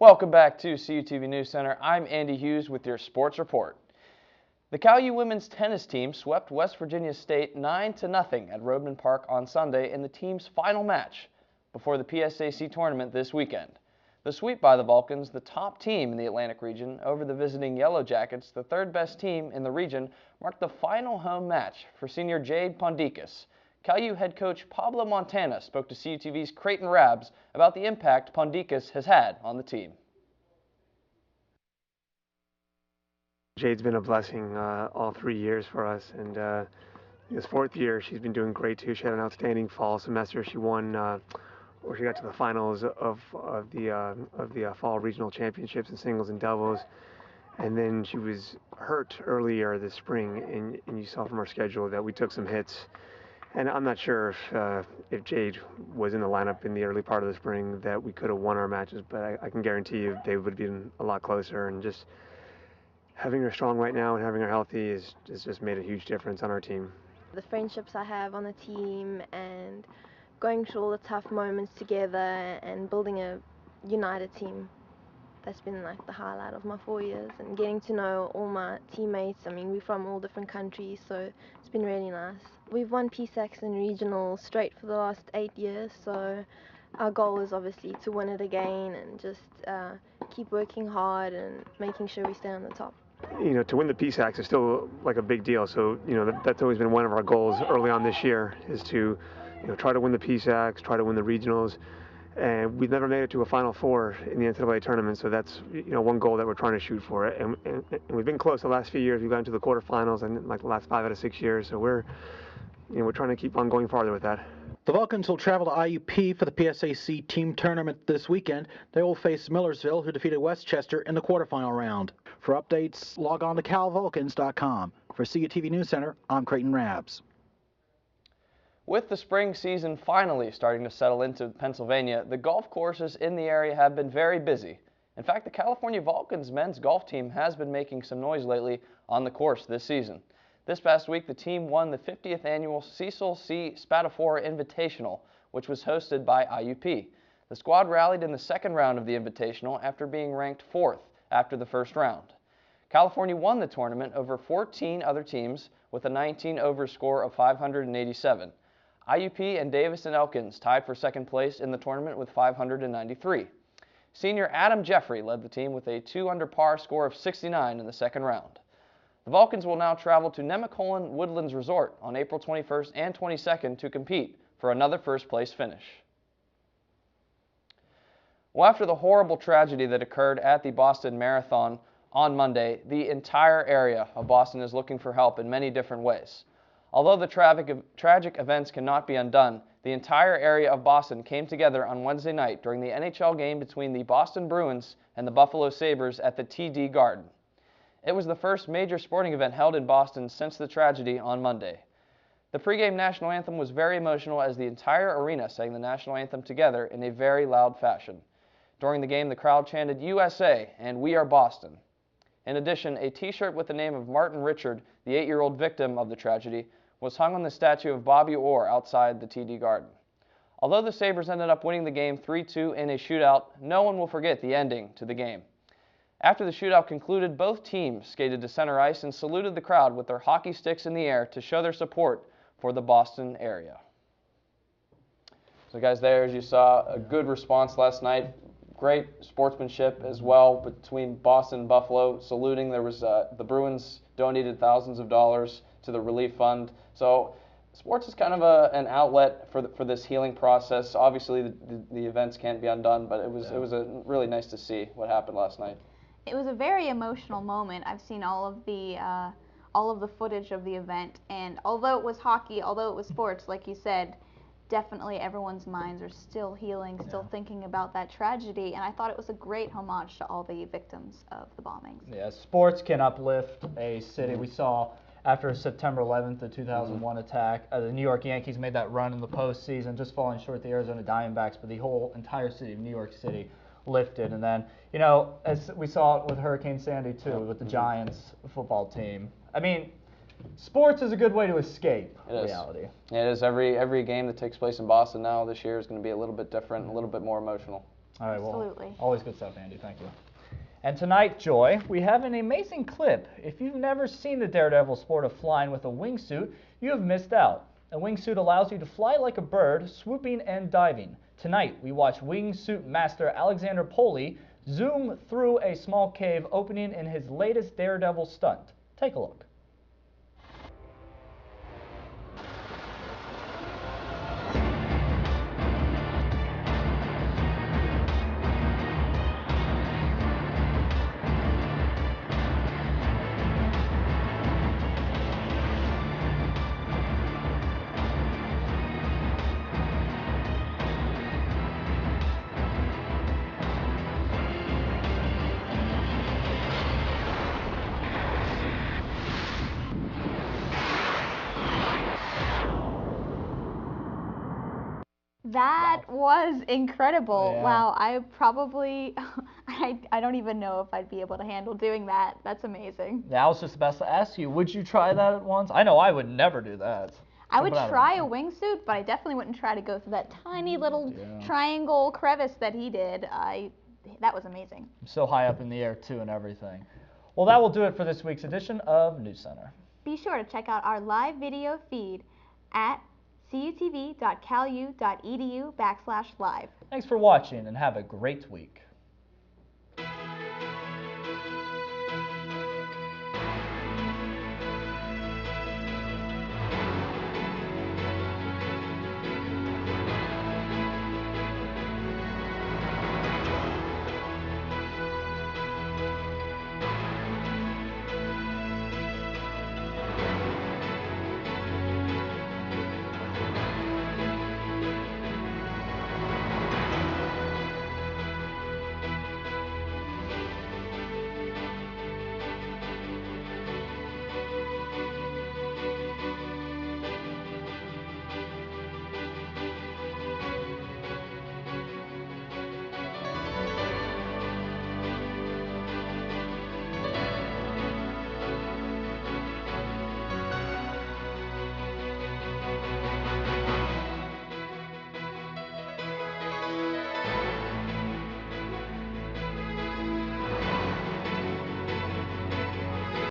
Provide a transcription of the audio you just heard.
Welcome back to CUTV News Center. I'm Andy Hughes with your sports report. The Cal U women's tennis team swept West Virginia State 9-0 at Rodman Park on Sunday in the team's final match before the PSAC tournament this weekend. The sweep by the Vulcans, the top team in the Atlantic region, over the visiting Yellow Jackets, the third best team in the region, marked the final home match for senior Jade Pondikas. Cal U head coach Pablo Montana spoke to CUTV's Creighton Rabs about the impact Pondikas has had on the team. Jade's been a blessing all 3 years for us, and this fourth year she's been doing great too. She had an outstanding fall semester. She won, or she got to the finals of the fall regional championships in singles and doubles, and then she was hurt earlier this spring, and you saw from our schedule that we took some hits. And I'm not sure if Jade was in the lineup in the early part of the spring that we could have won our matches, but I can guarantee you they would have been a lot closer. And just having her strong right now and having her healthy has just made a huge difference on our team. The friendships I have on the team and going through all the tough moments together and building a united team, that's been like the highlight of my 4 years, and getting to know all my teammates. I mean, we're from all different countries, so it's been really nice. We've won PSACs and regionals straight for the last 8 years, so our goal is obviously to win it again and just keep working hard and making sure we stay on the top. You know, to win the PSACs is still like a big deal. So, you know, that's always been one of our goals early on this year, is to, try to win the PSACs, try to win the regionals. And we've never made it to a Final Four in the NCAA tournament, so that's, one goal that we're trying to shoot for. And we've been close the last few years. We've gotten to the quarterfinals in like the last 5 out of 6 years. So we're trying to keep on going farther with that. The Vulcans will travel to IUP for the PSAC team tournament this weekend. They will face Millersville, who defeated Westchester in the quarterfinal round. For updates, log on to calvulcans.com. For CUTV News Center, I'm Creighton Rabs. With the spring season finally starting to settle into Pennsylvania, the golf courses in the area have been very busy. In fact, the California Vulcans men's golf team has been making some noise lately on the course this season. This past week, the team won the 50th annual Cecil C. Spadafora Invitational, which was hosted by IUP. The squad rallied in the second round of the Invitational after being ranked 4th after the first round. California won the tournament over 14 other teams with a 19-over score of 587. IUP and Davis and Elkins tied for second place in the tournament with 593. Senior Adam Jeffrey led the team with a 2-under-par score of 69 in the second round. The Vulcans will now travel to Nemacolin Woodlands Resort on April 21st and 22nd to compete for another first-place finish. Well, after the horrible tragedy that occurred at the Boston Marathon on Monday, the entire area of Boston is looking for help in many different ways. Although the tragic events cannot be undone, the entire area of Boston came together on Wednesday night during the NHL game between the Boston Bruins and the Buffalo Sabres at the TD Garden. It was the first major sporting event held in Boston since the tragedy on Monday. The pregame national anthem was very emotional as the entire arena sang the national anthem together in a very loud fashion. During the game, the crowd chanted USA and We Are Boston. In addition, a t-shirt with the name of Martin Richard, the 8-year-old victim of the tragedy, was hung on the statue of Bobby Orr outside the TD Garden. Although the Sabres ended up winning the game 3-2 in a shootout, no one will forget the ending to the game. After the shootout concluded, both teams skated to center ice and saluted the crowd with their hockey sticks in the air to show their support for the Boston area. So guys, there as you saw, a good response last night. Great sportsmanship as well between Boston and Buffalo saluting. There was the Bruins donated thousands of dollars to the relief fund. So sports is kind of an outlet for this healing process. Obviously the events can't be undone, but it was really nice to see what happened last night. It was a very emotional moment. I've seen all of the footage of the event, and although it was hockey, although it was sports, like you said, definitely everyone's minds are still healing, still thinking about that tragedy, and I thought it was a great homage to all the victims of the bombings. Yeah, sports can uplift a city. We saw after September 11th, the 2001 attack, the New York Yankees made that run in the postseason, just falling short of the Arizona Diamondbacks, but the whole entire city of New York City lifted. And then, as we saw it with Hurricane Sandy too, with the Giants football team. I mean, sports is a good way to escape reality. Yeah, it is. Every game that takes place in Boston now this year is going to be a little bit different, a little bit more emotional. All right, Absolutely. well, always good stuff, Andy. Thank you. And tonight, Joy, we have an amazing clip. If you've never seen the daredevil sport of flying with a wingsuit, you have missed out. A wingsuit allows you to fly like a bird, swooping and diving. Tonight, we watch wingsuit master Alexander Poli zoom through a small cave opening in his latest daredevil stunt. Take a look. That was incredible. Yeah. Wow, I probably, I don't even know if I'd be able to handle doing that. That's amazing. Yeah, I was just about to ask you, would you try that at once? I know I would never do that. I would But don't try a know. wingsuit, but I definitely wouldn't try to go through that tiny little triangle crevice that he did. That was amazing. So high up in the air, too, and everything. Well, that will do it for this week's edition of News Center. Be sure to check out our live video feed at cutv.calu.edu/live. Thanks for watching, and have a great week.